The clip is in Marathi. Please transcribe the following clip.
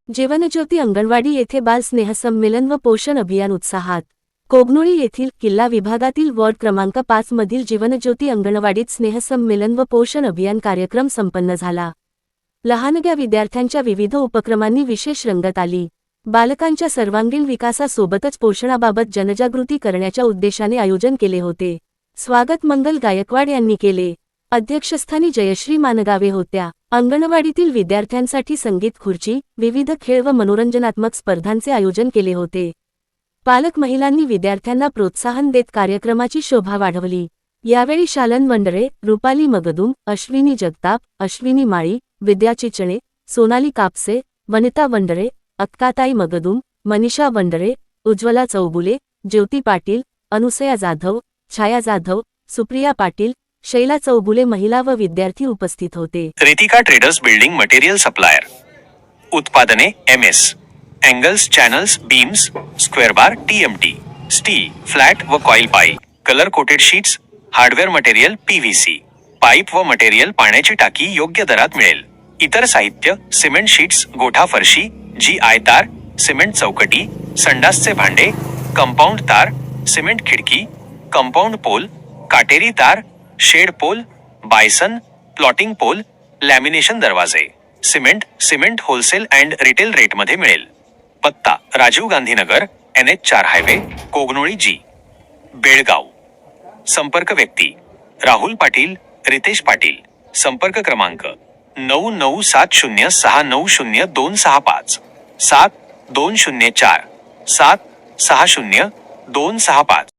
जीवनज्योती अंगणवाडी येथे बाल स्नेहसंमेलन व पोषण अभियान उत्साहात। कोगनोळी येथील किल्ला विभागातील वॉर्ड क्रमांक 5 मधील जीवनज्योती अंगणवाडीत स्नेहसंमेलन व पोषण अभियान कार्यक्रम संपन्न झाला। लहानग्या विद्यार्थ्यांच्या विविध उपक्रमांनी विशेष रंगत आली। बालकांच्या सर्वांगीण विकासासोबतच पोषणाबाबत जनजागृती करण्याच्या उद्देशाने आयोजन केले होते। स्वागत मंगल गायकवाड यांनी केले। अध्यक्षस्थानी जयश्री मानगावे होत्या। अंगणवाडीतील विद्यार्थ्यांसाठी संगीत खुर्ची, विविध खेळ व मनोरंजनात्मक स्पर्धांचे आयोजन केले होते। पालक महिलांनी विद्यार्थ्यांना प्रोत्साहन देत कार्यक्रमाची शोभा वाढवली। यावेळी शालन वंडरे, रुपाली मगदुम, अश्विनी जगताप, अश्विनी माळी, विद्या चिचणे, सोनाली कापसे, वनिता वंडरे, अक्काताई मगदुम, मनीषा वंडरे, उज्ज्वला चौगुले, ज्योती पाटील, अनुसया जाधव, छाया जाधव, सुप्रिया पाटील, शैला चौगुले महिला व विद्यार्थी उपस्थित होते। Ritika traders building material supplier. उत्पादने MS, angles, channels, beams, square bar, TMT, steel, flat व coil pipe, colour coated sheets, hardware material PVC, pipe व मटेरियल, पाण्याची टाकी योग्य दरात मिळेल। इतर साहित्य सिमेंट शीट्स, गोठा फरशी, GI तार, सिमेंट चौकटी, संडासचे भांडे, कंपाऊंड तार, सिमेंट खिडकी, कंपाऊंड पोल, काटेरी तार, shed pole, bison, plotting pole, lamination दरवाजे, सिमेंट होलसेल अँड रिटेल रेटमध्ये मिळेल। पत्ता Rajiv Gandhi Nagar, NH4 highway, Kognoli G, Belgaum. संपर्क व्यक्ती राहुल पाटील, रितेश पाटील। संपर्क क्रमांक 9970690265 7204 760265।